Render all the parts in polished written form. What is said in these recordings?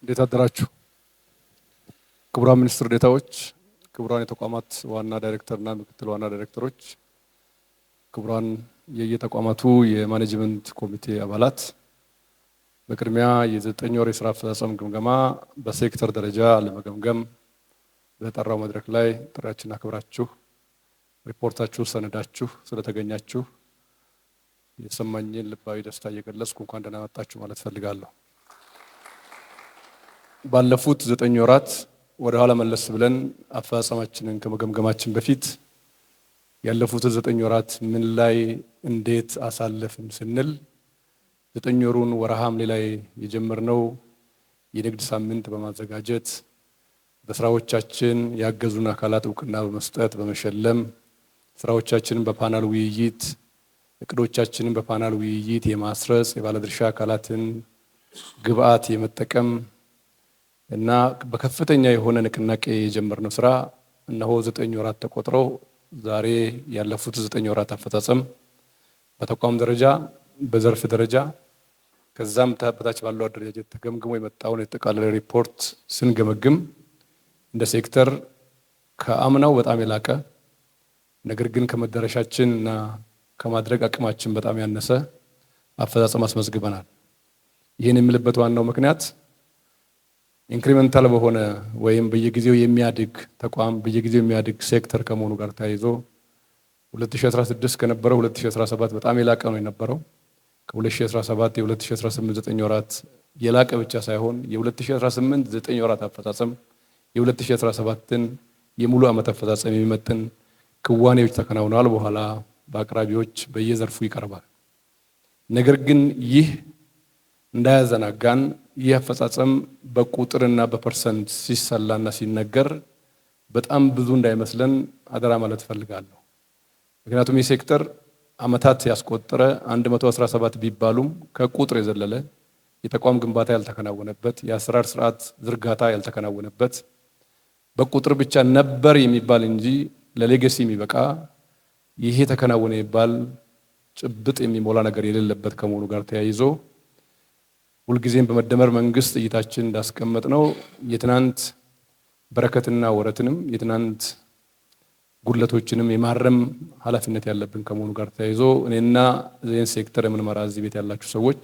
እንዴት አደራችሁ? ክቡራን ሚኒስትር ዴታዎች፣ ክቡራን የተቋማት ዋና ዳይሬክተርና ምክትል ዋና ዳይሬክተሮች፣ ክቡራን የየተቋማቱ የማኔጅመንት ኮሚቴ አባላት፣ በቅድሚያ የ9 ወር የስራ አፈጻጸም ግምገማ በሴክተር ደረጃ ለመገምገም በተጠራው መድረክ ላይ ጥሪያችንን አክብራችሁ ሪፖርታችሁ ሰነዳችሁ ስለተገኛችሁ የሰማኝን ልባዊ ደስታ እየገለጽኩ እንኳን ደህና መጣችሁ ማለት ፈልጋለሁ። ባለፉት 9 ወራት ወደ ኋላ መለስ ብለን አፈጻጸማችንን ከመገምገማችን በፊት ያለፉት 9 ወራት ምን ላይ እንዴት አሳለፍን ስንል 9 ወሩን ወርሃ ሐምሌ ላይ የጀመርነው የንግድ ሳምንት በማዘጋጀት በስራዎቻችን ያገዙን አካላት እውቅና በመስጠት በመሸለም ስራዎቻችንን በፓናል ውይይት እቅዶቻችንን በፓናል ውይይት የማስረጽ የባለድርሻ አካላትን ግብአት የመጠቀም እና በከፍተኛ የሆነ ንቅናቄ የጀመርነው ስራ እነሆ 9 ወራት ተቆጥረው ዛሬ ያለፉት 9 ወራት አፈጻጸም በተቋም ደረጃ በዘርፍ ደረጃ ከዛም በታች ባለው አደረጃጀት ተገምግሞ የመጣውን የተጠቃለለ ሪፖርት ስንገመግም እንደ ሴክተር ከአምናው በጣም የላቀ ነገር ግን ከመደረሻችን እና ከማድረግ አቅማችን በጣም ያነሰ አፈጻጸም አስመዝግበናል። ይህን የምልበት ዋናው ምክንያት ኢንክሪመንታል በሆነ ወይም በየጊዜው የሚያድግ ተቋም በየጊዜው የሚያድግ ሴክተር ከመሆኑ ጋር ተያይዞ 2016 ከነበረው 2017 በጣም የላቀ ነው የነበረው። ከ2017 የ2018 9 ወራት የላቀ ብቻ ሳይሆን የ2018 9 ወራት አፈጻጸም የ2017ን የሙሉ ዓመት አፈጻጸም የሚመጥን ክዋኔዎች ተከናውነዋል። በኋላ በአቅራቢዎች በየዘርፉ ይቀርባል። ነገር ግን ይህ እንዳያዘናጋን ይህ አፈጻጸም በቁጥርና በፐርሰንት ሲሰላና ሲነገር በጣም ብዙ እንዳይመስለን አደራ ማለት ፈልጋለሁ። ምክንያቱም ይህ ሴክተር ዓመታት ያስቆጠረ 117 ቢባሉም ከቁጥር የዘለለ የተቋም ግንባታ ያልተከናወነበት የአሰራር ስርዓት ዝርጋታ ያልተከናወነበት በቁጥር ብቻ ነበር የሚባል እንጂ ለሌጋሲ የሚበቃ ይሄ ተከናወነ የሚባል ጭብጥ የሚሞላ ነገር የሌለበት ከመሆኑ ጋር ተያይዞ ሁልጊዜም በመደመር መንግስት እይታችን እንዳስቀመጥ ነው የትናንት በረከትና ወረትንም የትናንት ጉድለቶችንም የማረም ኃላፊነት ያለብን ከመሆኑ ጋር ተያይዞ እኔና ዜን ሴክተር የምንመራ እዚህ ቤት ያላችሁ ሰዎች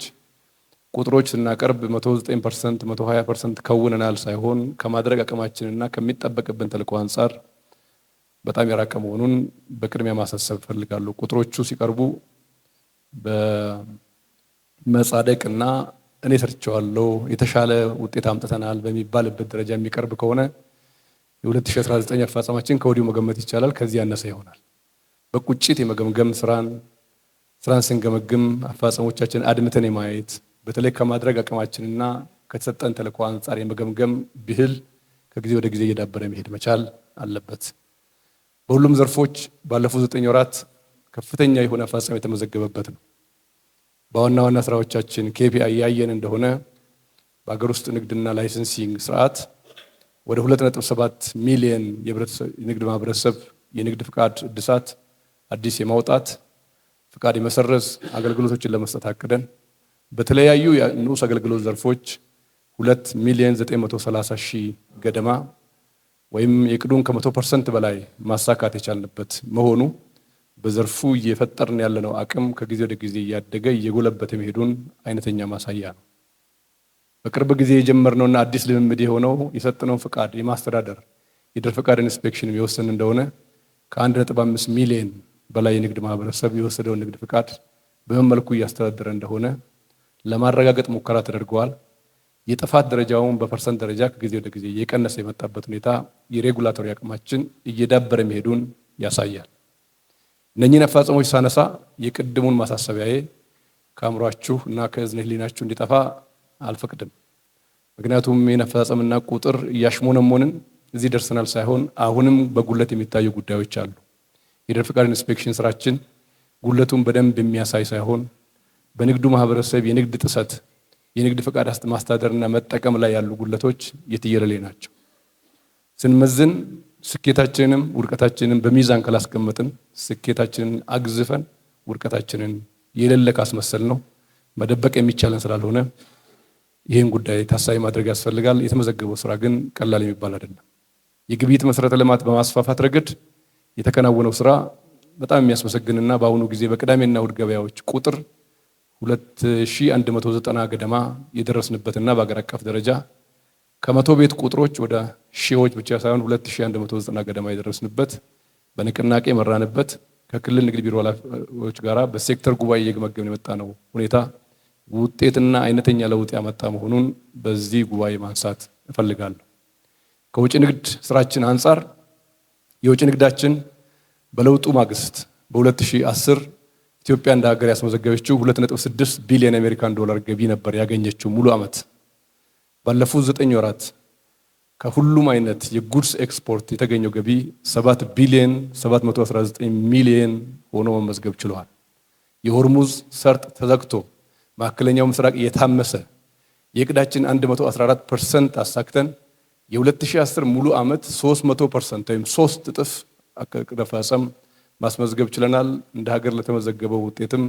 ቁጥሮች ስናቀርብ 109% 120% ከውነናል ሳይሆን ከማድረግ አቅማችንና ከሚጠበቅብን ተልዕኮ አንጻር በጣም የራቀ መሆኑን በቅድሚያ ማሳሰብ ፈልጋለሁ። ቁጥሮቹ ሲቀርቡ በመጻደቅና እኔ ሰርቼዋለሁ የተሻለ ውጤት አምጥተናል በሚባልበት ደረጃ የሚቀርብ ከሆነ የ2019 አፈጻጸማችን ከወዲሁ መገመት ይቻላል ከዚህ ያነሰ ይሆናል። በቁጭት የመገምገም ስራን ስንገመግም አፈጻጸሞቻችን አድምተን የማየት በተለይ ከማድረግ አቅማችንና ከተሰጠን ተልዕኮ አንጻር የመገምገም ብሂል ከጊዜ ወደ ጊዜ እየዳበረ መሄድ መቻል አለበት። በሁሉም ዘርፎች ባለፉት 9 ወራት ከፍተኛ የሆነ አፈጻጸም የተመዘገበበት ነው። በዋና ዋና ስራዎቻችን KPI ያየን እንደሆነ በአገር ውስጥ ንግድና ላይሰንሲንግ ስርዓት ወደ 2.7 ሚሊዮን የንግድ ማህበረሰብ የንግድ ፍቃድ እድሳት አዲስ የማውጣት ፍቃድ የመሰረዝ አገልግሎቶችን ለመስጠት አቅደን በተለያዩ የንዑስ አገልግሎት ዘርፎች 2,930,000 ገደማ ወይም የቅዱን ከ100% በላይ ማሳካት የቻልንበት መሆኑ በዘርፉ እየፈጠርን ያለነው አቅም ከጊዜ ወደ ጊዜ እያደገ እየጎለበተ መሄዱን አይነተኛ ማሳያ ነው። በቅርብ ጊዜ የጀመርነውና አዲስ ልምምድ የሆነው የሰጠነው ፍቃድ የማስተዳደር የድር ፍቃድ ኢንስፔክሽን የወሰን እንደሆነ ከ1.5 ሚሊዮን በላይ የንግድ ማህበረሰብ የወሰደውን ንግድ ፍቃድ በምን መልኩ እያስተዳደረ እንደሆነ ለማረጋገጥ ሙከራ ተደርገዋል። የጥፋት ደረጃውን በፐርሰንት ደረጃ ከጊዜ ወደ ጊዜ እየቀነሰ የመጣበት ሁኔታ የሬጉላቶሪ አቅማችን እየዳበረ መሄዱን ያሳያል። እነኚህን አፈጻጸሞች ሳነሳ የቅድሙን ማሳሰቢያዬ ከአእምሯችሁ እና ከእዝነ ህሊናችሁ እንዲጠፋ አልፈቅድም። ምክንያቱም ይህን አፈጻጸምና ቁጥር እያሽሞነሞንን እዚህ ደርሰናል ሳይሆን አሁንም በጉለት የሚታዩ ጉዳዮች አሉ። የድር ፍቃድ ኢንስፔክሽን ስራችን ጉለቱን በደንብ የሚያሳይ ሳይሆን በንግዱ ማህበረሰብ የንግድ ጥሰት የንግድ ፍቃድ ማስተዳደርና መጠቀም ላይ ያሉ ጉለቶች የትየለሌ ናቸው። ስንመዝን ስኬታችንንም ውድቀታችንን በሚዛን ካላስቀመጥን ስኬታችንን አግዝፈን ውድቀታችንን የሌለ ካስመሰል ነው መደበቅ የሚቻለን ስላልሆነ ይህን ጉዳይ ታሳቢ ማድረግ ያስፈልጋል። የተመዘገበው ስራ ግን ቀላል የሚባል አይደለም። የግብይት መሰረተ ልማት በማስፋፋት ረገድ የተከናወነው ስራ በጣም የሚያስመሰግንና በአሁኑ ጊዜ በቅዳሜና እሁድ ገበያዎች ቁጥር 2190 ገደማ የደረስንበትና በአገር አቀፍ ደረጃ ከመቶ ቤት ቁጥሮች ወደ ሺዎች ብቻ ሳይሆን 2190 ገደማ የደረስንበት በንቅናቄ መራንበት ከክልል ንግድ ቢሮ ኃላፊዎች ጋራ በሴክተር ጉባኤ እየገመገምን የመጣ ነው ሁኔታ ውጤትና አይነተኛ ለውጥ ያመጣ መሆኑን በዚህ ጉባኤ ማንሳት እፈልጋለሁ። ከውጭ ንግድ ስራችን አንጻር የውጭ ንግዳችን በለውጡ ማግስት በ2010 ኢትዮጵያ እንደ ሀገር ያስመዘገበችው 2.6 ቢሊዮን አሜሪካን ዶላር ገቢ ነበር ያገኘችው ሙሉ ዓመት። ባለፉት 9 ወራት ከሁሉም አይነት የጉድስ ኤክስፖርት የተገኘው ገቢ 7 ቢሊዮን 719 ሚሊዮን ሆኖ መመዝገብ ችሏል። የሆርሙዝ ሰርጥ ተዘግቶ መካከለኛው ምስራቅ እየታመሰ የዕቅዳችን 114% አሳክተን የ2010 ሙሉ ዓመት 300% ወይም 3 እጥፍ ዕቅድ አፈጻጸም ማስመዝገብ ችለናል። እንደ ሀገር ለተመዘገበው ውጤትም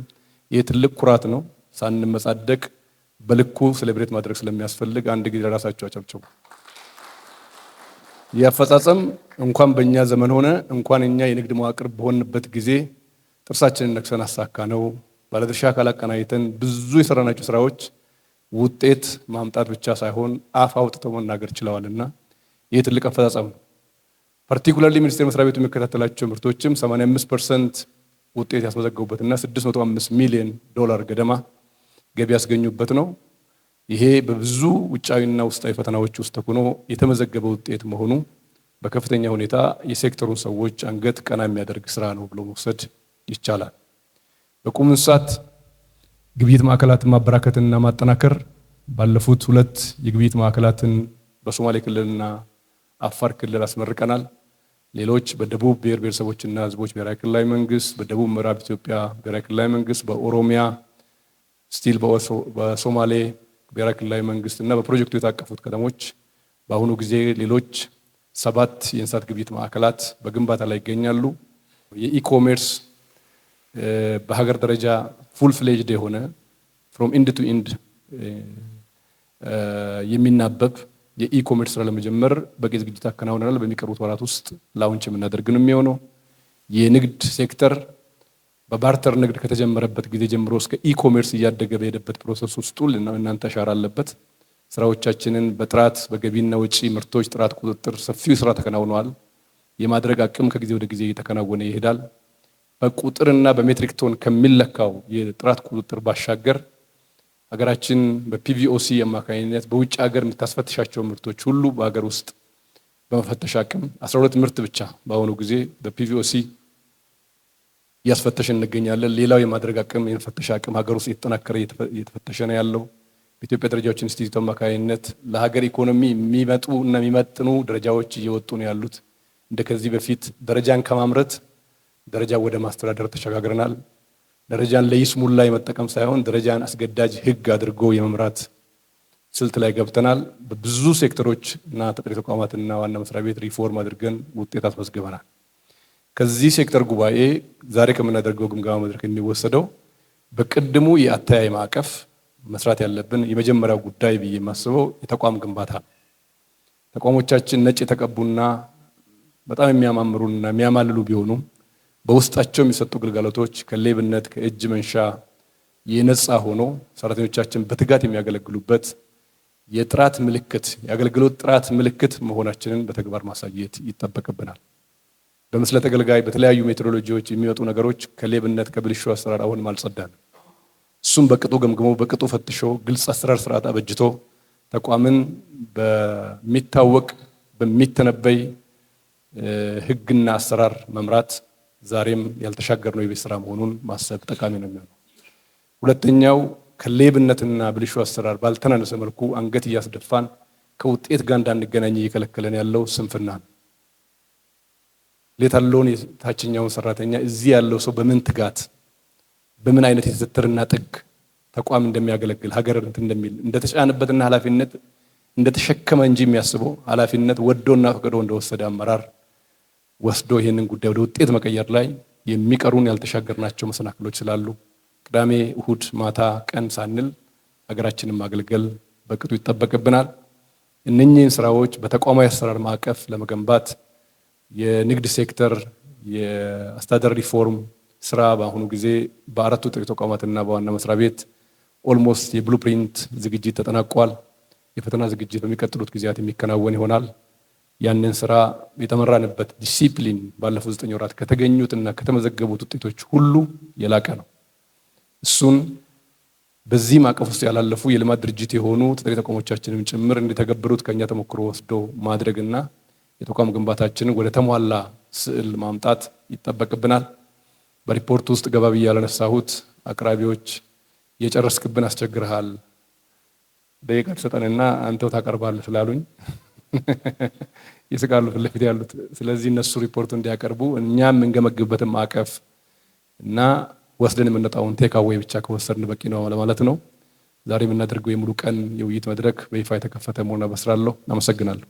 ይህ ትልቅ ኩራት ነው። ሳንመጻደቅ በልኩ ሴሌብሬት ማድረግ ስለሚያስፈልግ አንድ ጊዜ ለራሳቸው አጨብጭቡ። የአፈጻጸም እንኳን በእኛ ዘመን ሆነ እንኳን እኛ የንግድ መዋቅር በሆንበት ጊዜ ጥርሳችንን ነክሰን አሳካ ነው። ባለድርሻ አካላት አቀናጅተን ብዙ የሰራናቸው ስራዎች ውጤት ማምጣት ብቻ ሳይሆን አፍ አውጥተው መናገር ችለዋልና ይህ ትልቅ አፈጻጸም ነው። ፓርቲኩላርሊ ሚኒስቴር መስሪያ ቤቱ የሚከታተላቸው ምርቶችም 85% ውጤት ያስመዘገቡበትና 605 ሚሊዮን ዶላር ገደማ ገቢ ያስገኙበት ነው። ይሄ በብዙ ውጫዊና ውስጣዊ ፈተናዎች ውስጥ ተኩኖ የተመዘገበ ውጤት መሆኑ በከፍተኛ ሁኔታ የሴክተሩን ሰዎች አንገት ቀና የሚያደርግ ስራ ነው ብሎ መውሰድ ይቻላል። በቁም እንስሳት ግብይት ማዕከላትን ማበራከትና ማጠናከር ባለፉት 2 የግብይት ማዕከላትን በሶማሌ ክልልና አፋር ክልል አስመርቀናል። ሌሎች በደቡብ ብሔር ብሔረሰቦችና ሕዝቦች ብሔራዊ ክልላዊ መንግስት፣ በደቡብ ምዕራብ ኢትዮጵያ ብሔራዊ ክልላዊ መንግስት፣ በኦሮሚያ ስቲል በሶማሌ ብሔራዊ ክልላዊ መንግስት እና በፕሮጀክቱ የታቀፉት ከተሞች በአሁኑ ጊዜ ሌሎች 7 የእንስሳት ግብይት ማዕከላት በግንባታ ላይ ይገኛሉ። የኢኮሜርስ በሀገር ደረጃ ፉል ፍሌጅድ የሆነ ፍሮም ኢንድ ቱ ኢንድ የሚናበብ የኢኮሜርስ ስራ ለመጀመር በቂ ዝግጅት አከናውነናል። በሚቀርቡት ወራት ውስጥ ላውንች የምናደርግ ነው የሚሆነው። የንግድ ሴክተር በባርተር ንግድ ከተጀመረበት ጊዜ ጀምሮ እስከ ኢኮሜርስ እያደገ በሄደበት ፕሮሰስ ውስጥ እናንተ አሻራ አለበት። ስራዎቻችንን በጥራት በገቢና ወጪ ምርቶች ጥራት ቁጥጥር ሰፊው ስራ ተከናውኗል። የማድረግ አቅም ከጊዜ ወደ ጊዜ እየተከናወነ ይሄዳል። በቁጥርና በሜትሪክ ቶን ከሚለካው የጥራት ቁጥጥር ባሻገር ሀገራችን በፒቪኦሲ አማካኝነት በውጭ ሀገር የምታስፈትሻቸው ምርቶች ሁሉ በሀገር ውስጥ በመፈተሽ አቅም 12 ምርት ብቻ በአሁኑ ጊዜ በፒቪኦሲ እያስፈተሽን እንገኛለን። ሌላው የማድረግ አቅም የመፈተሽ አቅም ሀገር ውስጥ እየተጠናከረ እየተፈተሸ ነው ያለው። በኢትዮጵያ ደረጃዎች ኢንስቲትዩት አማካኝነት ለሀገር ኢኮኖሚ የሚመጡ እና የሚመጥኑ ደረጃዎች እየወጡ ነው ያሉት። እንደከዚህ በፊት ደረጃን ከማምረት ደረጃ ወደ ማስተዳደር ተሸጋግረናል። ደረጃን ለይስሙላ የመጠቀም ሳይሆን ደረጃን አስገዳጅ ሕግ አድርጎ የመምራት ስልት ላይ ገብተናል። በብዙ ሴክተሮች እና ተጠሪ ተቋማትና ዋና መስሪያ ቤት ሪፎርም አድርገን ውጤት አስመዝግበናል። ከዚህ ሴክተር ጉባኤ ዛሬ ከምናደርገው ግምገማ መድረክ የሚወሰደው በቅድሙ የአተያይ ማዕቀፍ መስራት ያለብን የመጀመሪያው ጉዳይ ብዬ የማስበው የተቋም ግንባታ ነው። ተቋሞቻችን ነጭ የተቀቡና በጣም የሚያማምሩና የሚያማልሉ ቢሆኑም በውስጣቸው የሚሰጡ ግልጋሎቶች ከሌብነት ከእጅ መንሻ የነጻ ሆኖ ሰራተኞቻችን በትጋት የሚያገለግሉበት የጥራት ምልክት የአገልግሎት ጥራት ምልክት መሆናችንን በተግባር ማሳየት ይጠበቅብናል። በምስለ ተገልጋይ በተለያዩ ሜትሮሎጂዎች የሚመጡ ነገሮች ከሌብነት ከብልሹ አሰራር አሁንም አልጸዳንም። እሱም በቅጡ ገምግሞ በቅጡ ፈትሾ ግልጽ አሰራር ስርዓት አበጅቶ ተቋምን በሚታወቅ በሚተነበይ ሕግና አሰራር መምራት ዛሬም ያልተሻገርነው የቤት ስራ መሆኑን ማሰብ ጠቃሚ ነው የሚሆነው። ሁለተኛው ከሌብነትና ብልሹ አሰራር ባልተናነሰ መልኩ አንገት እያስደፋን ከውጤት ጋር እንዳንገናኝ እየከለከለን ያለው ስንፍና ነው። ሌት ያለውን የታችኛውን ሰራተኛ እዚህ ያለው ሰው በምን ትጋት በምን አይነት የትትርና ጥግ ተቋም እንደሚያገለግል ሀገር እንደሚል እንደተጫነበትና ኃላፊነት እንደተሸከመ እንጂ የሚያስበው ኃላፊነት ወዶና ፈቅዶ እንደወሰደ አመራር ወስዶ ይሄንን ጉዳይ ወደ ውጤት መቀየር ላይ የሚቀሩን ያልተሻገርናቸው መሰናክሎች ስላሉ ቅዳሜ እሁድ ማታ ቀን ሳንል ሀገራችንን ማገልገል በቅጡ ይጠበቅብናል። እነኚህን ስራዎች በተቋማዊ አሰራር ማዕቀፍ ለመገንባት የንግድ ሴክተር የአስተዳደር ሪፎርም ስራ በአሁኑ ጊዜ በአራቱ ጥሪ ተቋማትና በዋና መስሪያ ቤት ኦልሞስት የብሉፕሪንት ዝግጅት ተጠናቋል። የፈተና ዝግጅት በሚቀጥሉት ጊዜያት የሚከናወን ይሆናል። ያንን ስራ የተመራንበት ዲሲፕሊን ባለፉት 9 ወራት ከተገኙትና ከተመዘገቡት ውጤቶች ሁሉ የላቀ ነው። እሱን በዚህ ማዕቀፍ ውስጥ ያላለፉ የልማት ድርጅት የሆኑ ተጠሪ ተቋሞቻችንም ጭምር እንዲተገብሩት ከኛ ተሞክሮ ወስዶ ማድረግና የተቋም ግንባታችንን ወደ ተሟላ ስዕል ማምጣት ይጠበቅብናል። በሪፖርት ውስጥ ገባ ብዬ ያላነሳሁት አቅራቢዎች የጨረስክብን አስቸግረሃል ደቂቃ ተሰጠንና አንተው ታቀርባለህ ስላሉኝ ይስቃሉ ፊት ለፊት ያሉት። ስለዚህ እነሱ ሪፖርቱ እንዲያቀርቡ እኛም እንገመግብበትን ማዕቀፍ እና ወስደን የምንወጣውን ቴክ አዌይ ብቻ ከወሰድን በቂ ነው ለማለት ነው። ዛሬ የምናደርገው የሙሉ ቀን የውይይት መድረክ በይፋ የተከፈተ መሆኑን አበስራለሁ። አመሰግናለሁ።